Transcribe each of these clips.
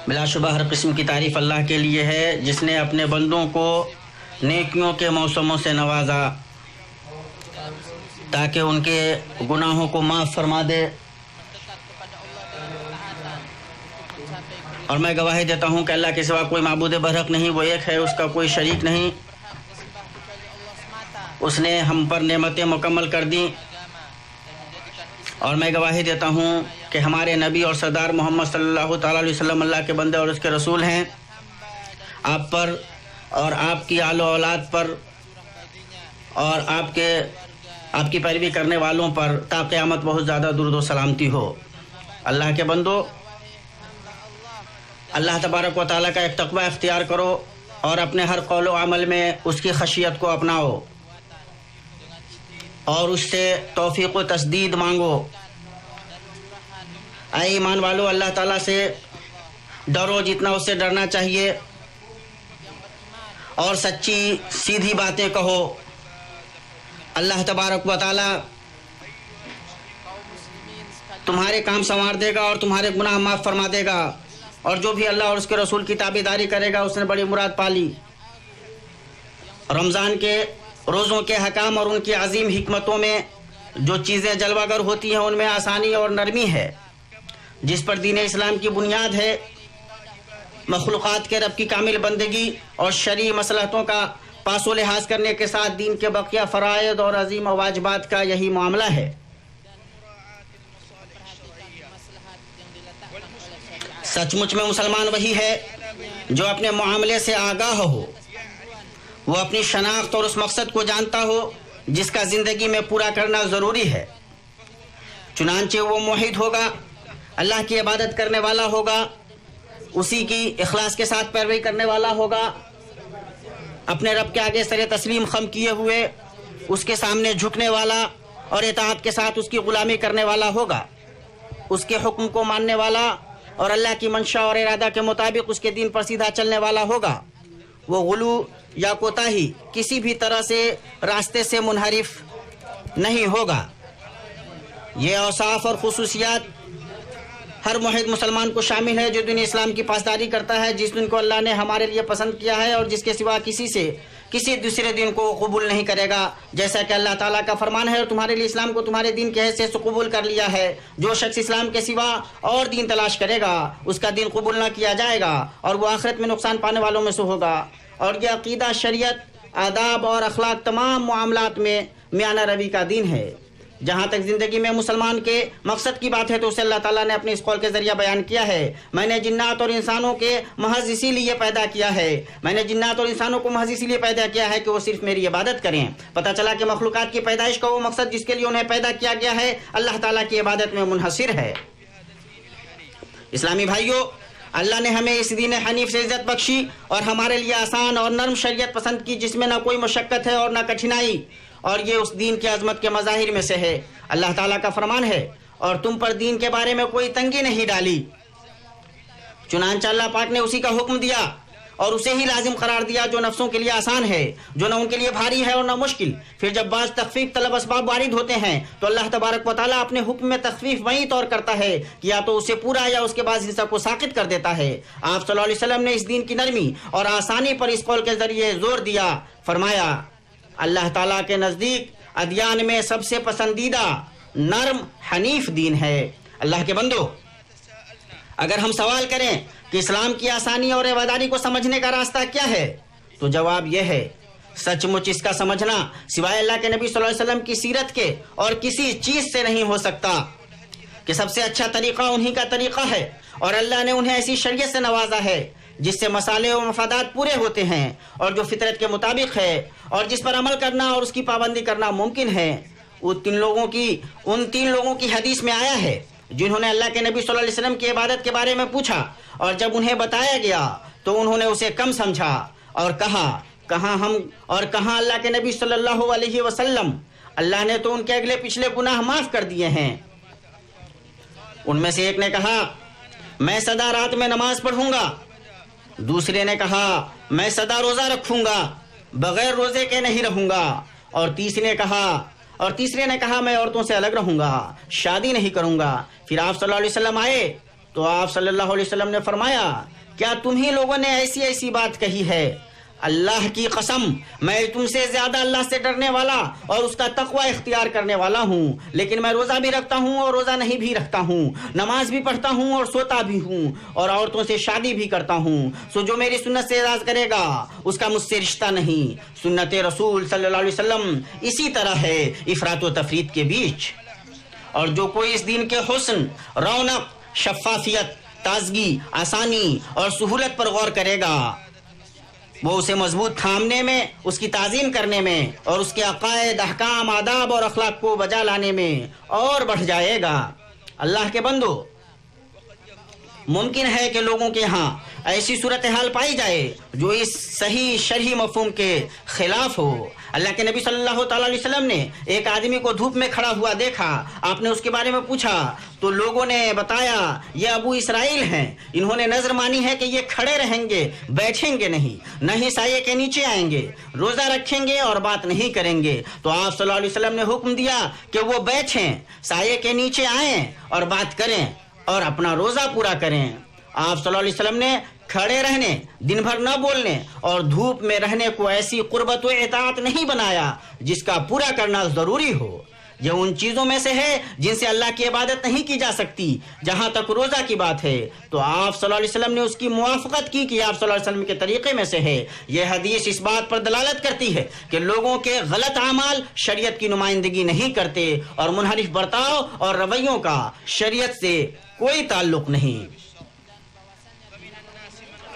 بلا شبہ ہر قسم کی تعریف اللہ کے لیے ہے جس نے اپنے بندوں کو نیکیوں کے موسموں سے نوازا تاکہ ان کے گناہوں کو معاف فرما دے، اور میں گواہی دیتا ہوں کہ اللہ کے سوا کوئی معبود برحق نہیں، وہ ایک ہے، اس کا کوئی شریک نہیں۔ اس نے ہم پر نعمتیں مکمل کر دیں، اور میں گواہی دیتا ہوں کہ ہمارے نبی اور سردار محمد صلی اللہ تعالیٰ علیہ وسلم اللہ کے بندے اور اس کے رسول ہیں۔ آپ پر اور آپ کی آل و اولاد پر اور آپ کی پیروی کرنے والوں پر تا قیامت بہت زیادہ درود و سلامتی ہو۔ اللہ کے بندو، اللہ تبارک و تعالیٰ کا ایک تقوی اختیار کرو اور اپنے ہر قول و عمل میں اس کی خشیت کو اپناؤ اور اس سے توفیق و تسدید مانگو۔ اے ایمان والو، اللہ تعالیٰ سے ڈرو جتنا اس سے ڈرنا چاہیے، اور سچی سیدھی باتیں کہو۔ اللہ تبارک و تعالیٰ تمہارے کام سنوار دے گا اور تمہارے گناہ معاف فرما دے گا، اور جو بھی اللہ اور اس کے رسول کی تابعداری کرے گا اس نے بڑی مراد پالی۔ رمضان کے روزوں کے حکام اور ان کی عظیم حکمتوں میں جو چیزیں جلوہ گر ہوتی ہیں ان میں آسانی اور نرمی ہے، جس پر دین اسلام کی بنیاد ہے۔ مخلوقات کے رب کی کامل بندگی اور شرعی مصلحتوں کا پاس و لحاظ کرنے کے ساتھ دین کے بقیہ فرائض اور عظیم واجبات کا یہی معاملہ ہے۔ سچ مچ میں مسلمان وہی ہے جو اپنے معاملے سے آگاہ ہو، وہ اپنی شناخت اور اس مقصد کو جانتا ہو جس کا زندگی میں پورا کرنا ضروری ہے۔ چنانچہ وہ موحد ہوگا، اللہ کی عبادت کرنے والا ہوگا، اسی کی اخلاص کے ساتھ پیروی کرنے والا ہوگا، اپنے رب کے آگے سر تسلیم خم کیے ہوئے اس کے سامنے جھکنے والا اور اطاعت کے ساتھ اس کی غلامی کرنے والا ہوگا، اس کے حکم کو ماننے والا اور اللہ کی منشا اور ارادہ کے مطابق اس کے دین پر سیدھا چلنے والا ہوگا۔ وہ غلو یا کوتاہی کسی بھی طرح سے راستے سے منحرف نہیں ہوگا۔ یہ اوصاف اور خصوصیات ہر موحد مسلمان کو شامل ہے جو دین اسلام کی پاسداری کرتا ہے، جس دن کو اللہ نے ہمارے لیے پسند کیا ہے اور جس کے سوا کسی دوسرے دن کو قبول نہیں کرے گا، جیسا کہ اللہ تعالیٰ کا فرمان ہے، اور تمہارے لیے اسلام کو تمہارے دین کی حیثیت سے قبول کر لیا ہے۔ جو شخص اسلام کے سوا اور دین تلاش کرے گا اس کا دین قبول نہ کیا جائے گا اور وہ آخرت میں نقصان پانے والوں میں سے ہوگا۔ اور یہ عقیدہ، شریعت، آداب اور اخلاق تمام معاملات میں میانہ روی کا دین ہے۔ جہاں تک زندگی میں مسلمان کے مقصد کی بات ہے تو اسے اللہ تعالیٰ نے اپنے اس قول کے ذریعہ بیان کیا ہے، میں نے جنات اور انسانوں کے محض اسی لیے پیدا کیا ہے، میں نے جنات اور انسانوں کو محض اسی لیے پیدا کیا ہے کہ وہ صرف میری عبادت کریں۔ پتہ چلا کہ مخلوقات کی پیدائش کا وہ مقصد جس کے لیے انہیں پیدا کیا گیا ہے اللہ تعالیٰ کی عبادت میں منحصر ہے۔ اسلامی بھائیوں، اللہ نے ہمیں اس دین حنیف سے عزت بخشی اور ہمارے لیے آسان اور نرم شریعت پسند کی جس میں نہ کوئی مشقت ہے اور نہ کٹھنائی، اور یہ اس دین کی عظمت کے مظاہر میں سے ہے۔ اللہ تعالیٰ کا فرمان ہے، اور تم پر دین کے بارے میں کوئی تنگی نہیں ڈالی۔ چنانچہ اللہ پاک نے اسی کا حکم دیا اور اسے ہی لازم قرار دیا جو نفسوں کے لیے آسان ہے، جو نہ ان کے لیے بھاری ہے اور نہ مشکل۔ پھر جب بعض تخفیف طلب اسباب وارد ہوتے ہیں تو اللہ تبارک و تعالیٰ اپنے حکم میں تخفیف وہیں طور کرتا ہے کہ یا تو اسے پورا یا اس کے بعد حصہ کو ساقط کر دیتا ہے۔ آپ صلی اللہ علیہ وسلم نے اس دین کی نرمی اور آسانی پر اس قول کے ذریعے زور دیا، فرمایا اللہ تعالیٰ کے نزدیک ادیان میں سب سے پسندیدہ نرم حنیف دین ہے۔ اللہ کے بندو، اگر ہم سوال کریں کہ اسلام کی آسانی اور رواداری کو سمجھنے کا راستہ کیا ہے تو جواب یہ ہے، سچ مچ اس کا سمجھنا سوائے اللہ کے نبی صلی اللہ علیہ وسلم کی سیرت کے اور کسی چیز سے نہیں ہو سکتا، کہ سب سے اچھا طریقہ انہی کا طریقہ ہے، اور اللہ نے انہیں ایسی شریعت سے نوازا ہے جس سے مصالح و مفادات پورے ہوتے ہیں اور جو فطرت کے مطابق ہے اور جس پر عمل کرنا اور اس کی پابندی کرنا ممکن ہے۔ ان تین لوگوں کی حدیث میں آیا ہے جنہوں نے اللہ کے نبی صلی اللہ علیہ وسلم کی عبادت کے بارے میں پوچھا، اور جب انہیں بتایا گیا تو انہوں نے اسے کم سمجھا اور کہاں اللہ کے نبی صلی اللہ علیہ وسلم، اللہ نے تو ان کے اگلے پچھلے گناہ معاف کر دیے ہیں۔ ان میں سے ایک نے کہا میں سدا رات میں نماز پڑھوں گا، دوسرے نے کہا میں سدا روزہ رکھوں گا، بغیر روزے کے نہیں رہوں گا، اور تیسرے نے کہا میں عورتوں سے الگ رہوں گا، شادی نہیں کروں گا۔ پھر آپ صلی اللہ علیہ وسلم آئے تو آپ صلی اللہ علیہ وسلم نے فرمایا کیا تم ہی لوگوں نے ایسی ایسی بات کہی ہے؟ اللہ کی قسم میں تم سے زیادہ اللہ سے ڈرنے والا اور اس کا تقوی اختیار کرنے والا ہوں، لیکن میں روزہ بھی رکھتا ہوں اور روزہ نہیں بھی رکھتا ہوں، نماز بھی پڑھتا ہوں اور سوتا بھی ہوں، اور عورتوں سے شادی بھی کرتا ہوں، سو جو میری سنت سے اعراض کرے گا اس کا مجھ سے رشتہ نہیں۔ سنت رسول صلی اللہ علیہ وسلم اسی طرح ہے افراط و تفریط کے بیچ، اور جو کوئی اس دین کے حسن، رونق، شفافیت، تازگی، آسانی اور سہولت پر غور کرے گا وہ اسے مضبوط تھامنے میں، اس کی تعظیم کرنے میں اور اس کے عقائد، احکام، آداب اور اخلاق کو بجا لانے میں اور بڑھ جائے گا۔ اللہ کے بندو، ممکن ہے کہ لوگوں کے ہاں ایسی صورتحال پائی جائے جو اس صحیح شرعی مفہوم کے خلاف ہو۔ اللہ کے نبی صلی اللہ تعالی علیہ وسلم نے ایک آدمی کو دھوپ میں کھڑا ہوا دیکھا، آپ نے اس کے بارے میں پوچھا تو لوگوں نے بتایا یہ ابو اسرائیل ہیں، انہوں نے نظر مانی ہے کہ یہ کھڑے رہیں گے، بیٹھیں گے نہیں، نہ ہی سائے کے نیچے آئیں گے، روزہ رکھیں گے اور بات نہیں کریں گے۔ تو آپ صلی اللہ علیہ وسلم نے حکم دیا کہ وہ بیٹھیں، سائے کے نیچے آئیں اور بات کریں اور اپنا روزہ پورا کریں۔ آپ صلی اللہ علیہ وسلم نے کھڑے رہنے، دن بھر نہ بولنے اور دھوپ میں رہنے کو ایسی قربت و اطاعت نہیں بنایا جس کا پورا کرنا ضروری ہو۔ یہ ان چیزوں میں سے ہے جن سے اللہ کی عبادت نہیں کی جا سکتی۔ جہاں تک روزہ کی بات ہے تو آپ صلی اللہ علیہ وسلم نے اس کی موافقت کی کہ آپ صلی اللہ علیہ وسلم کے طریقے میں سے ہے۔ یہ حدیث اس بات پر دلالت کرتی ہے کہ لوگوں کے غلط اعمال شریعت کی نمائندگی نہیں کرتے اور منحرف برتاؤ اور رویوں کا شریعت سے کوئی تعلق نہیں۔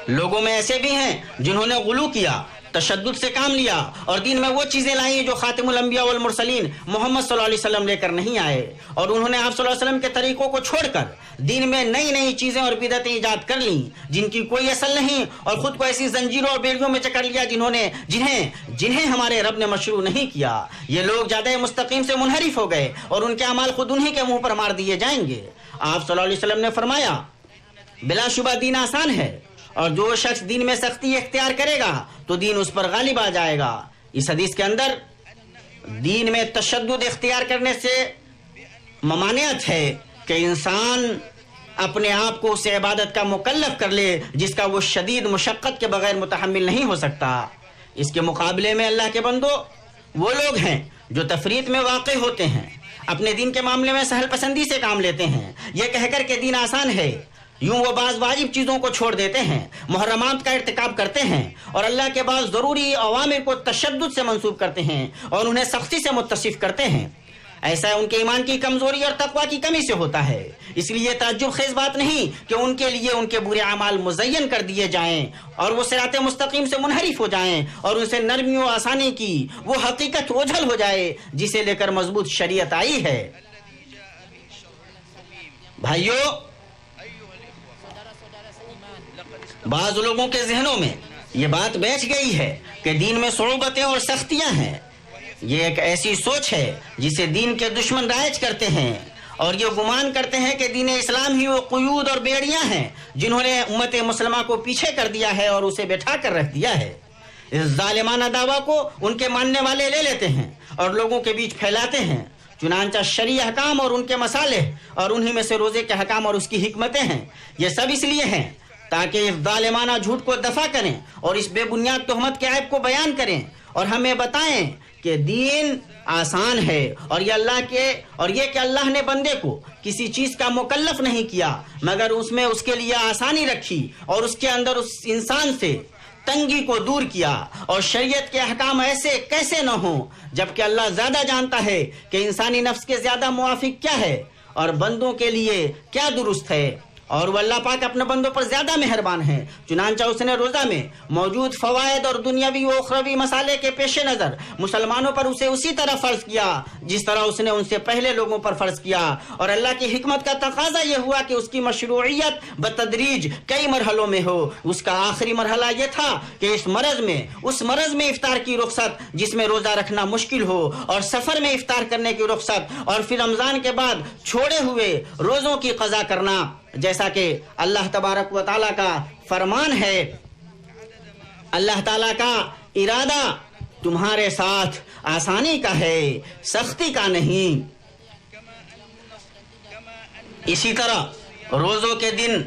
لوگوں میں ایسے بھی ہیں جنہوں نے غلو کیا، تشدد سے کام لیا اور دین میں وہ چیزیں لائیں جو خاتم الانبیاء والمرسلین محمد صلی اللہ علیہ وسلم لے کر نہیں آئے، اور انہوں نے آپ صلی اللہ علیہ وسلم کے طریقوں کو چھوڑ کر دین میں نئی نئی چیزیں اور بدعتیں ایجاد کر لیں جن کی کوئی اصل نہیں، اور خود کو ایسی زنجیروں اور بیڑیوں میں جکڑ لیا جنہیں ہمارے رب نے مشروع نہیں کیا۔ یہ لوگ زیادہ مستقیم سے منحرف ہو گئے اور ان کے اعمال خود انہی کے منہ پر مار دیے جائیں گے۔ آپ صلی اللہ علیہ وسلم نے فرمایا بلا شبہ دین آسان ہے، اور جو شخص دین میں سختی اختیار کرے گا تو دین اس پر غالب آ جائے گا۔ اس حدیث کے اندر دین میں تشدد اختیار کرنے سے ممانعت ہے کہ انسان اپنے آپ کو اس عبادت کا مکلف کر لے جس کا وہ شدید مشقت کے بغیر متحمل نہیں ہو سکتا۔ اس کے مقابلے میں اللہ کے بندو وہ لوگ ہیں جو تفریط میں واقع ہوتے ہیں، اپنے دین کے معاملے میں سہل پسندی سے کام لیتے ہیں، یہ کہہ کر کہ دین آسان ہے یوں وہ بعض واجب چیزوں کو چھوڑ دیتے ہیں، محرمات کا ارتکاب کرتے ہیں اور اللہ کے بعض ضروری اوامر کو تشدد سے منسوب کرتے ہیں اور انہیں سختی سے متصف کرتے ہیں۔ ایسا ان کے ایمان کی کمزوری اور تقوی کی کمی سے ہوتا ہے۔ اس لیے تعجب خیز بات نہیں کہ ان کے لیے ان کے برے اعمال مزین کر دیے جائیں اور وہ صراط مستقیم سے منحرف ہو جائیں اور ان سے نرمی و آسانی کی وہ حقیقت اوجھل ہو جائے جسے لے کر مضبوط شریعت آئی ہے۔ بھائیو، بعض لوگوں کے ذہنوں میں یہ بات بیٹھ گئی ہے کہ دین میں صعوبتیں اور سختیاں ہیں۔ یہ ایک ایسی سوچ ہے جسے دین کے دشمن رائج کرتے ہیں اور یہ گمان کرتے ہیں کہ دین اسلام ہی وہ قیود اور بیڑیاں ہیں جنہوں نے امت مسلمہ کو پیچھے کر دیا ہے اور اسے بٹھا کر رکھ دیا ہے۔ اس ظالمانہ دعویٰ کو ان کے ماننے والے لے لیتے ہیں اور لوگوں کے بیچ پھیلاتے ہیں۔ چنانچہ شرعی احکام اور ان کے مصالح اور انہی میں سے روزے کے حکام اور اس کی حکمتیں ہیں، یہ سب اس لیے ہیں تاکہ اس ظالمانہ جھوٹ کو دفع کریں اور اس بے بنیاد تہمت کے عیب کو بیان کریں اور ہمیں بتائیں کہ دین آسان ہے اور یہ کہ اللہ نے بندے کو کسی چیز کا مکلف نہیں کیا مگر اس میں اس کے لیے آسانی رکھی اور اس کے اندر اس انسان سے تنگی کو دور کیا، اور شریعت کے احکام ایسے کیسے نہ ہوں جبکہ اللہ زیادہ جانتا ہے کہ انسانی نفس کے زیادہ موافق کیا ہے اور بندوں کے لیے کیا درست ہے، اور وہ اللہ پاک اپنے بندوں پر زیادہ مہربان ہے۔ چنانچہ اس نے روزہ میں موجود فوائد اور دنیاوی و اخروی مسالے کے پیش نظر مسلمانوں پر اسے اسی طرح فرض کیا جس طرح اس نے ان سے پہلے لوگوں پر فرض کیا، اور اللہ کی حکمت کا تقاضا یہ ہوا کہ اس کی مشروعیت بتدریج کئی مرحلوں میں ہو۔ اس کا آخری مرحلہ یہ تھا کہ اس مرض میں افطار کی رخصت جس میں روزہ رکھنا مشکل ہو، اور سفر میں افطار کرنے کی رخصت، اور پھر رمضان کے بعد چھوڑے ہوئے روزوں کی قضا کرنا، جیسا کہ اللہ تبارک و تعالیٰ کا فرمان ہے، اللہ تعالیٰ کا ارادہ تمہارے ساتھ آسانی کا ہے، سختی کا نہیں۔ اسی طرح روزوں کے دن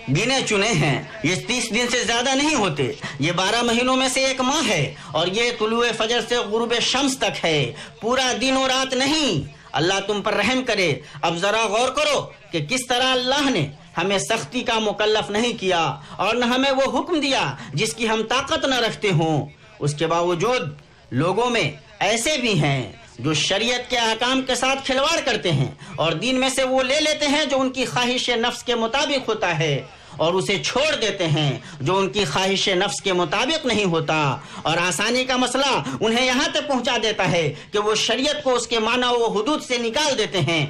گنے چنے ہیں، یہ 30 دن سے زیادہ نہیں ہوتے، یہ 12 مہینوں میں سے ایک ماہ ہے، اور یہ طلوع فجر سے غروب شمس تک ہے، پورا دن و رات نہیں۔ اللہ تم پر رحم کرے۔ اب ذرا غور کرو کہ کس طرح اللہ نے ہمیں سختی کا مکلف نہیں کیا اور نہ ہمیں وہ حکم دیا جس کی ہم طاقت نہ رکھتے ہوں۔ اس کے باوجود لوگوں میں ایسے بھی ہیں جو شریعت کے احکام کے ساتھ کھلواڑ کرتے ہیں اور دین میں سے وہ لے لیتے ہیں جو ان کی خواہش نفس کے مطابق ہوتا ہے، اور اسے چھوڑ دیتے ہیں جو ان کی خواہش نفس کے مطابق نہیں ہوتا، اور آسانی کا مسئلہ انہیں یہاں تک پہنچا دیتا ہے کہ وہ شریعت کو اس کے معنی و حدود سے نکال دیتے ہیں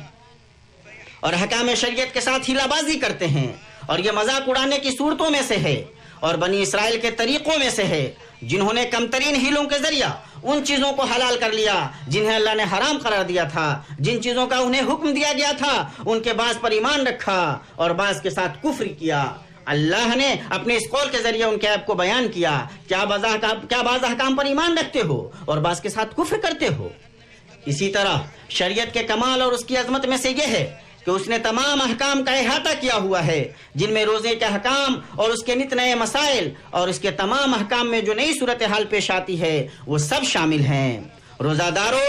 اور حکام شریعت کے ساتھ ہیلا بازی کرتے ہیں، اور یہ مذاق اڑانے کی صورتوں میں سے ہے اور بنی اسرائیل کے طریقوں میں سے ہے جنہوں نے کم ترین ہیلوں کے ذریعہ ان چیزوں کو حلال کر لیا جنہیں اللہ نے حرام قرار دیا تھا، جن چیزوں کا انہیں حکم دیا گیا تھا ان کے بعض پر ایمان رکھا اور بعض کے ساتھ کفر کیا۔ اللہ نے اپنے اس قول کے ذریعے ان کے عیب کو بیان کیا، کیا بعض احکام پر ایمان رکھتے ہو اور بعض کے ساتھ کفر کرتے ہو۔ اسی طرح شریعت کے کمال اور اس کی عظمت میں سے یہ ہے کہ اس نے تمام احکام کا احاطہ کیا ہوا ہے، جن میں روزے کے احکام اور اس کے نت نئے مسائل اور اس کے تمام احکام میں جو نئی صورتحال پیش آتی ہے وہ سب شامل ہیں۔ روزہ دارو،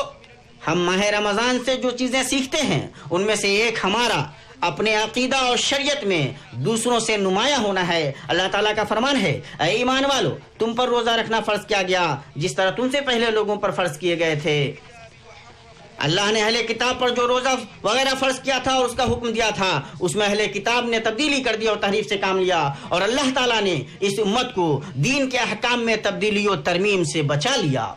ہم ماہ رمضان سے جو چیزیں سیکھتے ہیں ان میں سے ایک ہمارا اپنے عقیدہ اور شریعت میں دوسروں سے نمایاں ہونا ہے۔ اللہ تعالیٰ کا فرمان ہے، اے ایمان والو، تم پر روزہ رکھنا فرض کیا گیا جس طرح تم سے پہلے لوگوں پر فرض کیے گئے تھے۔ اللہ نے اہل کتاب پر جو روزہ وغیرہ فرض کیا تھا اور اس کا حکم دیا تھا اس میں اہل کتاب نے تبدیلی کر دی اور تحریف سے کام لیا، اور اللہ تعالیٰ نے اس امت کو دین کے احکام میں تبدیلی و ترمیم سے بچا لیا۔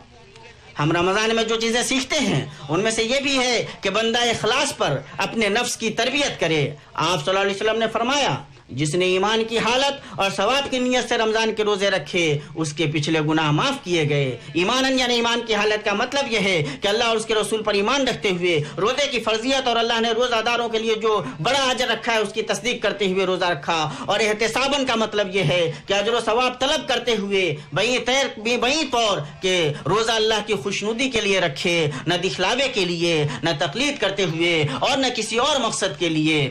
ہم رمضان میں جو چیزیں سیکھتے ہیں ان میں سے یہ بھی ہے کہ بندہ اخلاص پر اپنے نفس کی تربیت کرے۔ آپ صلی اللہ علیہ وسلم نے فرمایا، جس نے ایمان کی حالت اور ثواب کی نیت سے رمضان کے روزے رکھے اس کے پچھلے گناہ معاف کیے گئے۔ ایماناً یعنی ایمان کی حالت کا مطلب یہ ہے کہ اللہ اور اس کے رسول پر ایمان رکھتے ہوئے روزے کی فرضیت اور اللہ نے روزہ داروں کے لیے جو بڑا اجر رکھا ہے اس کی تصدیق کرتے ہوئے روزہ رکھا، اور احتساباً کا مطلب یہ ہے کہ اجر و ثواب طلب کرتے ہوئے بئی طور کہ روزہ اللہ کی خوشنودی کے لیے رکھے، نہ دکھلاوے کے لیے، نہ تقلید کرتے ہوئے اور نہ کسی اور مقصد کے لیے۔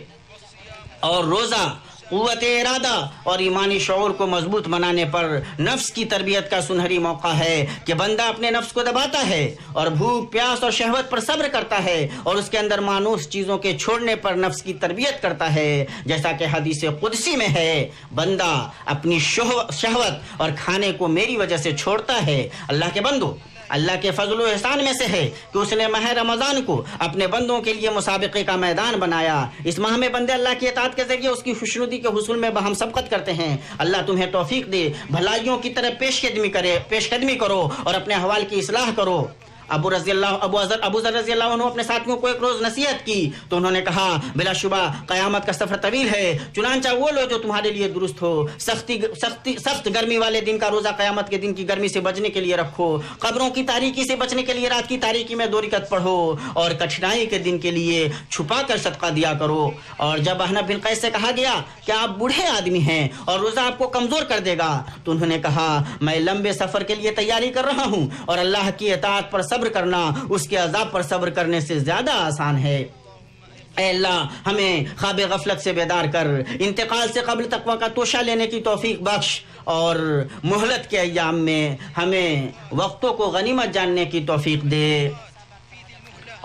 اور روزہ قوت ارادہ اور ایمانی شعور کو مضبوط بنانے پر نفس کی تربیت کا سنہری موقع ہے کہ بندہ اپنے نفس کو دباتا ہے اور بھوک پیاس اور شہوت پر صبر کرتا ہے اور اس کے اندر مانوس چیزوں کے چھوڑنے پر نفس کی تربیت کرتا ہے، جیسا کہ حدیث قدسی میں ہے، بندہ اپنی شہوت اور کھانے کو میری وجہ سے چھوڑتا ہے۔ اللہ کے بندو، اللہ کے فضل و احسان میں سے ہے کہ اس نے ماہ رمضان کو اپنے بندوں کے لیے مسابقے کا میدان بنایا۔ اس ماہ میں بندے اللہ کی اطاعت کے ذریعے اس کی خوشنودی کے حصول میں باہم سبقت کرتے ہیں۔ اللہ تمہیں توفیق دے، بھلائیوں کی طرف پیش قدمی کرو اور اپنے احوال کی اصلاح کرو۔ ابو ذر رضی اللہ عنہ اپنے ساتھیوں کو ایک روز نصیحت کی تو انہوں نے کہا، بلا شبہ قیامت کا سفر طویل ہے، چنانچہ وہ لو جو تمہارے لیے درست ہو۔ سخت گرمی والے دن کا روزہ قیامت کے دن کی گرمی سے بچنے کے لیے رکھو، قبروں کی تاریکی سے بچنے کے لیے رات کی تاریکی میں 2 رکعت پڑھو، اور کٹھنائی کے دن کے لیے چھپا کر صدقہ دیا کرو۔ اور جب احنف بن قیس سے کہا گیا کہ آپ بوڑھے آدمی ہیں اور روزہ آپ کو کمزور کر دے گا، تو انہوں نے کہا، میں لمبے سفر کے لیے تیاری کر رہا ہوں اور اللہ کی اطاعت پر صبر کرنا اس کے عذاب پر صبر کرنے سے زیادہ آسان ہے۔ اے اللہ، ہمیں خواب غفلت سے بیدار کر، انتقال سے قبل تقوی کا توشہ لینے کی توفیق بخش، اور مہلت کے ایام میں ہمیں وقتوں کو غنیمت جاننے کی توفیق دے،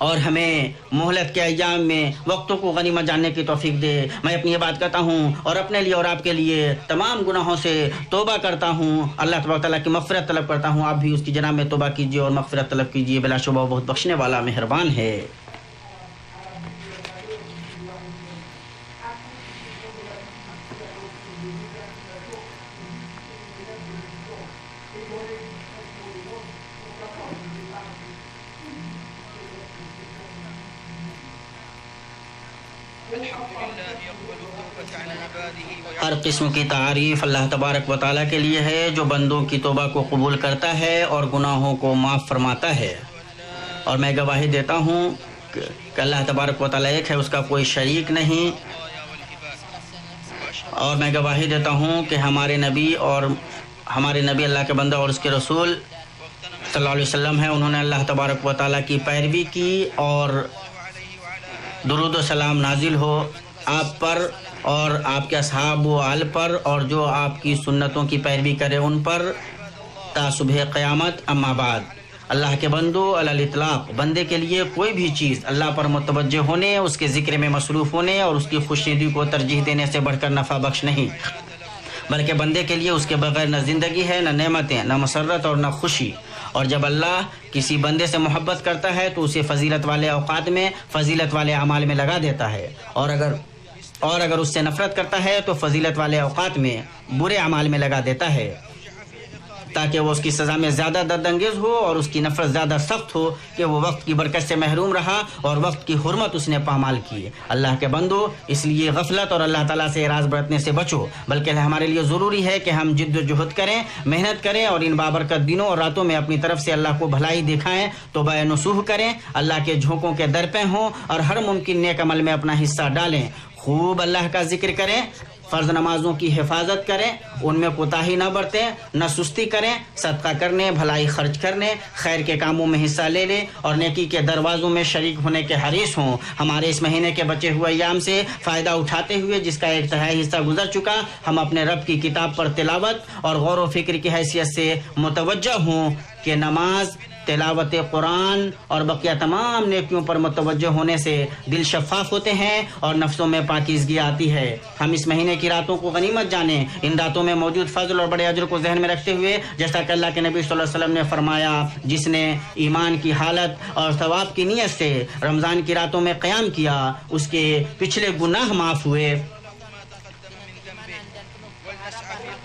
اور ہمیں مہلت کے ایام میں وقتوں کو غنیمت جاننے کی توفیق دے۔ میں اپنی یہ بات کہتا ہوں اور اپنے لیے اور آپ کے لیے تمام گناہوں سے توبہ کرتا ہوں، اللہ تبارک تعالیٰ کی مغفرت طلب کرتا ہوں۔ آپ بھی اس کی جناب میں توبہ کیجیے اور مغفرت طلب کیجیے، بلا شبہ وہ بہت بخشنے والا مہربان ہے۔ ہر قسم کی تعریف اللہ تبارک و تعالیٰ کے لیے ہے جو بندوں کی توبہ کو قبول کرتا ہے اور گناہوں کو معاف فرماتا ہے، اور میں گواہی دیتا ہوں کہ اللہ تبارک و تعالیٰ ایک ہے، اس کا کوئی شریک نہیں، اور میں گواہی دیتا ہوں کہ ہمارے نبی اللہ کے بندہ اور اس کے رسول صلی اللہ علیہ وسلم ہیں، انہوں نے اللہ تبارک و تعالیٰ کی پیروی کی، اور درود و سلام نازل ہو آپ پر اور آپ کے اصحاب و آل پر اور جو آپ کی سنتوں کی پیروی کرے ان پر تا صبح قیامت. اما بعد، اللہ کے بندو، علی الاطلاق بندے کے لیے کوئی بھی چیز اللہ پر متوجہ ہونے، اس کے ذکر میں مصروف ہونے اور اس کی خوشنودی کو ترجیح دینے سے بڑھ کر نفع بخش نہیں، بلکہ بندے کے لیے اس کے بغیر نہ زندگی ہے، نہ نعمتیں، نہ مسرت اور نہ خوشی. اور جب اللہ کسی بندے سے محبت کرتا ہے تو اسے فضیلت والے اوقات میں فضیلت والے اعمال میں لگا دیتا ہے، اور اگر اس سے نفرت کرتا ہے تو فضیلت والے اوقات میں برے اعمال میں لگا دیتا ہے، تاکہ وہ اس کی سزا میں زیادہ درد انگیز ہو اور اس کی نفرت زیادہ سخت ہو کہ وہ وقت کی برکت سے محروم رہا اور وقت کی حرمت اس نے پامال کی. اللہ کے بندو، اس لیے غفلت اور اللہ تعالیٰ سے اعراض برتنے سے بچو، بلکہ ہمارے لیے ضروری ہے کہ ہم جد و جہد کریں، محنت کریں اور ان بابرکت دنوں اور راتوں میں اپنی طرف سے اللہ کو بھلائی دکھائیں، توبہ نصوح کریں، اللہ کے جھونکوں کے در پہ ہوں اور ہر ممکن نیک عمل میں اپنا حصہ ڈالیں، خوب اللہ کا ذکر کریں، فرض نمازوں کی حفاظت کریں، ان میں کوتاہی نہ برتیں، نہ سستی کریں، صدقہ کرنے، بھلائی خرچ کرنے، خیر کے کاموں میں حصہ لے لیں اور نیکی کے دروازوں میں شریک ہونے کے حریص ہوں. ہمارے اس مہینے کے بچے ہوئے ایام سے فائدہ اٹھاتے ہوئے، جس کا 1/3 حصہ گزر چکا، ہم اپنے رب کی کتاب پر تلاوت اور غور و فکر کی حیثیت سے متوجہ ہوں کہ نماز، تلاوت قرآن اور بقیہ تمام نیکیوں پر متوجہ ہونے سے دل شفاف ہوتے ہیں اور نفسوں میں پاکیزگی آتی ہے. ہم اس مہینے کی راتوں کو غنیمت جانیں، ان راتوں میں موجود فضل اور بڑے اجر کو ذہن میں رکھتے ہوئے، جیسا کہ اللہ کے نبی صلی اللہ علیہ وسلم نے فرمایا، جس نے ایمان کی حالت اور ثواب کی نیت سے رمضان کی راتوں میں قیام کیا، اس کے پچھلے گناہ معاف ہوئے.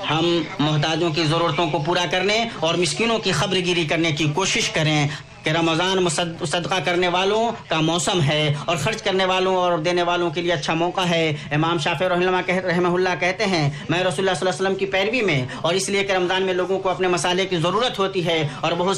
ہم محتاجوں کی ضرورتوں کو پورا کرنے اور مسکینوں کی خبر گیری کرنے کی کوشش کریں کہ رمضان صدقہ کرنے والوں کا موسم ہے اور خرچ کرنے والوں اور دینے والوں کے لیے اچھا موقع ہے. امام شافعی رحمہ اللہ کہتے ہیں، میں رسول اللہ صلی اللہ علیہ وسلم کی پیروی میں اور اس لیے کہ رمضان میں لوگوں کو اپنے مسالے کی ضرورت ہوتی ہے اور بہت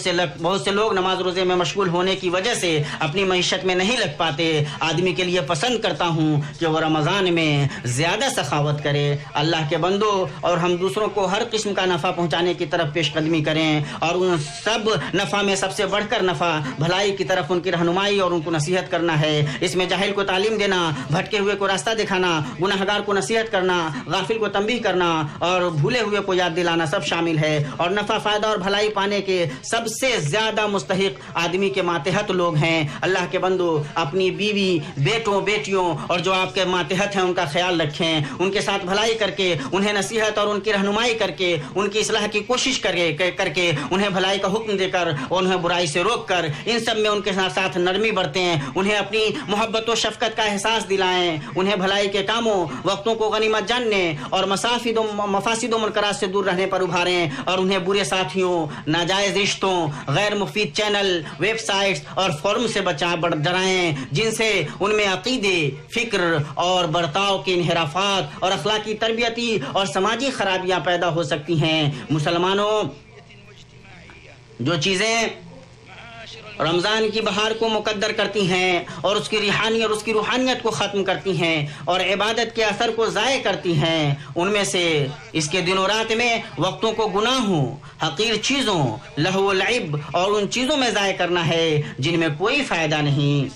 سے لوگ نماز روزے میں مشغول ہونے کی وجہ سے اپنی معیشت میں نہیں لگ پاتے، آدمی کے لیے پسند کرتا ہوں کہ وہ رمضان میں زیادہ سخاوت کرے. اللہ کے بندو، اور ہم دوسروں کو ہر قسم کا نفع پہنچانے کی طرف پیش قدمی کریں اور ان سب نفع میں سب سے بڑھ کر نفع بھلائی کی طرف ان کی رہنمائی اور ان کو نصیحت کرنا ہے. اس میں جاہل کو تعلیم دینا، بھٹکے ہوئے کو راستہ دکھانا، گناہگار کو نصیحت کرنا، غافل کو تنبیہ کرنا اور بھولے ہوئے کو یاد دلانا سب شامل ہے. اور نفع، فائدہ اور بھلائی پانے کے سب سے زیادہ مستحق آدمی کے ماتحت لوگ ہیں. اللہ کے بندو، اپنی بیوی، بیٹوں، بیٹیوں اور جو آپ کے ماتحت ہیں ان کا خیال رکھیں، ان کے ساتھ بھلائی کر کے، انہیں نصیحت اور ان کی رہنمائی کر کے، ان کی اصلاح کی کوشش کر کے انہیں بھلائی کا حکم دے کر اور انہیں برائی سے روک کر ان سب میں ان کے ساتھ نرمی برتیں، انہیں اپنی محبت و شفقت کا احساس دلائیں، انہیں بھلائی کے کاموں، وقتوں کو غنیمت جاننے اور مفاسد و منکرات سے دور رہنے پر ابھاریں اور انہیں برے ساتھیوں، ناجائز رشتوں، غیر مفید چینل، ویب سائٹس اور فورم سے ڈرائیں جن سے ان میں عقیدے، فکر اور برتاؤ کے انحرافات اور اخلاقی، تربیتی اور سماجی خرابیاں پیدا ہو سکتی ہیں. مسلمانوں، جو چیزیں رمضان کی بہار کو مقدر کرتی ہیں اور اس کی روحانیت کو ختم کرتی ہیں اور عبادت کے اثر کو ضائع کرتی ہیں، ان میں سے اس کے دن و رات میں وقتوں کو گناہوں، حقیر چیزوں، لہو و لعب اور ان چیزوں میں ضائع کرنا ہے جن میں کوئی فائدہ نہیں.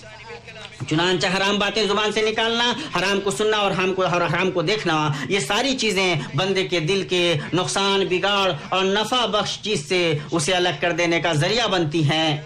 چنانچہ حرام باتیں زبان سے نکالنا، حرام کو سننا اور حرام کو دیکھنا، یہ ساری چیزیں بندے کے دل کے نقصان، بگاڑ اور نفع بخش چیز سے اسے الگ کر دینے کا ذریعہ بنتی ہیں.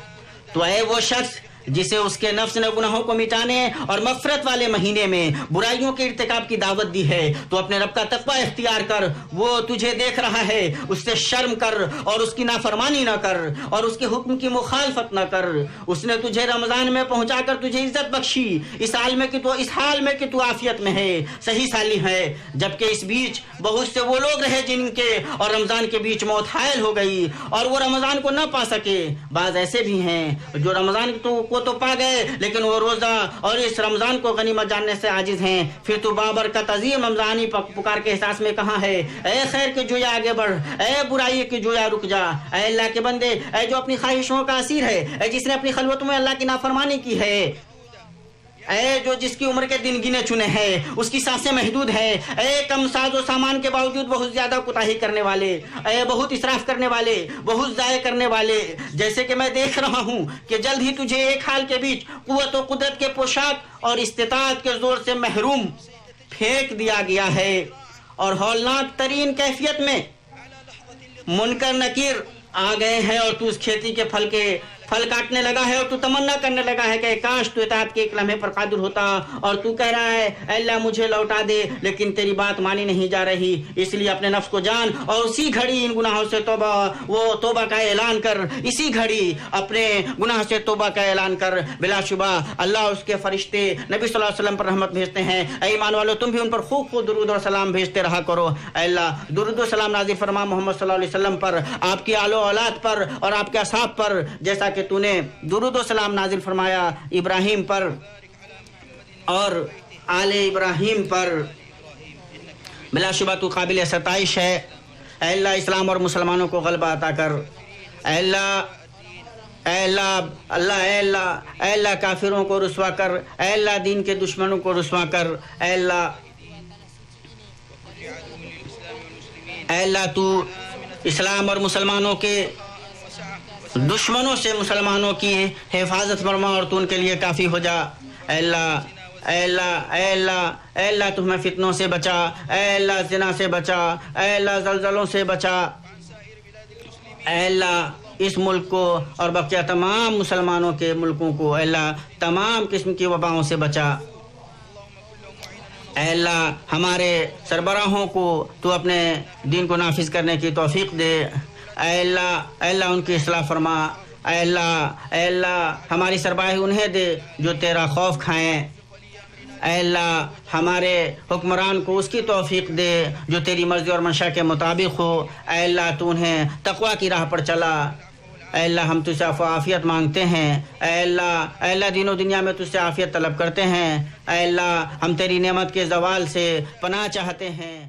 تو اے وہ شخص جسے اس کے نفس نے گناہوں کو مٹانے اور مغفرت والے مہینے میں برائیوں کے ارتکاب کی دعوت دی ہے، تو اپنے رب کا تقوی اختیار کر. وہ تجھے دیکھ رہا ہے، اس سے شرم کر اور اس کی نافرمانی نہ کر اور اس کے حکم کی مخالفت نہ کر. اس نے تجھے رمضان میں پہنچا کر تجھے عزت بخشی، اس حال میں کہ تو عافیت میں ہے، صحیح سالم ہے، جبکہ اس بیچ بہت سے وہ لوگ رہے جن کے اور رمضان کے بیچ موت حائل ہو گئی اور وہ رمضان کو نہ پا سکے. بعض ایسے بھی ہیں جو رمضان کو تو پا گئے لیکن وہ روزہ اور اس رمضان کو غنیمت جاننے سے عاجز ہیں. پھر تو بابرکت عظیم رمضانی پکار کے احساس میں کہاں ہے؟ اے خیر کے جویا آگے بڑھ، اے برائی کے جویا رک جا. اے اللہ کے بندے، اے جو اپنی خواہشوں کا اسیر ہے، اے جس نے اپنی خلوتوں میں اللہ کی نافرمانی کی ہے، اے جو جس کی عمر کے دن گنے چنے ہیں، اس کی سانسیں محدود ہیں، اے کم ساز و سامان کے باوجود بہت زیادہ کوتاہی کرنے والے، اے بہت اسراف کرنے والے، بہت ضائع کرنے والے، جیسے کہ میں دیکھ رہا ہوں کہ جلد ہی تجھے ایک حال کے بیچ قوت و قدرت کے پوشاک اور استطاعت کے زور سے محروم پھینک دیا گیا ہے اور ہولناک ترین کیفیت میں منکر نکیر آ گئے ہیں اور تو اس کھیتی کے پھل کاٹنے لگا ہے اور تو تمنا کرنے لگا ہے کہ کاش تو اطاعت کے ایک لمحے پر قادر ہوتا، اور تو کہہ رہا ہے اے اللہ مجھے لوٹا دے، لیکن تیری بات مانی نہیں جا رہی، اس لیے اپنے نفس کو جان اور اسی گھڑی ان گناہوں سے توبہ کا اعلان کر، اسی گھڑی اپنے گناہ سے توبہ کا اعلان کر۔ بلا شبہ اللہ اس کے فرشتے نبی صلی اللہ علیہ وسلم پر رحمت بھیجتے ہیں، اے ایمان والو تم بھی ان پر خوب خوب درود اور سلام بھیجتے رہا کرو۔ اے اللہ درود و سلام نازل فرما محمد صلی اللہ علیہ وسلم پر، آپ کی آل و اولاد پر اور آپ کے اصحاب پر، جیسا کہ تو نے درود و سلام نازل فرمایا ابراہیم پر اور آل ابراہیم پر۔ بلا شبہ تو قابل ستائش ہے۔ اے اللہ اسلام اور مسلمانوں کو غلبہ عطا کر۔ اے اللہ اے اللہ اللہ اے اللہ اے اللہ کافروں کو رسوا کر، اے اللہ دین کے دشمنوں کو رسوا کر، اے اللہ اے اللہ تو اسلام اور مسلمانوں کے دشمنوں سے مسلمانوں کی حفاظت فرما اور تو ان کے لیے کافی ہو جا۔ اے اللہ اے اللہ اے اللہ اے اللہ تو ہمیں فتنوں سے بچا، اے اللہ زنا سے بچا، اے اللہ زلزلوں سے بچا، اے اللہ اس ملک کو اور بقیہ تمام مسلمانوں کے ملکوں کو اے اللہ تمام قسم کی وباؤں سے بچا۔ اے اللہ ہمارے سربراہوں کو تو اپنے دین کو نافذ کرنے کی توفیق دے۔ اے اللہ ان کی اصلاح فرما۔ اے اللہ ہماری سربراہی انہیں دے جو تیرا خوف کھائیں۔ اے اللہ ہمارے حکمران کو اس کی توفیق دے جو تیری مرضی اور منشا کے مطابق ہو۔ اے اللہ تو انہیں تقوی کی راہ پر چلا۔ اے اللہ ہم تجھ سے عفو و عافیت مانگتے ہیں۔ اے اللہ دین و دنیا میں تجھ سے عافیت طلب کرتے ہیں۔ اے اللہ ہم تیری نعمت کے زوال سے پناہ چاہتے ہیں۔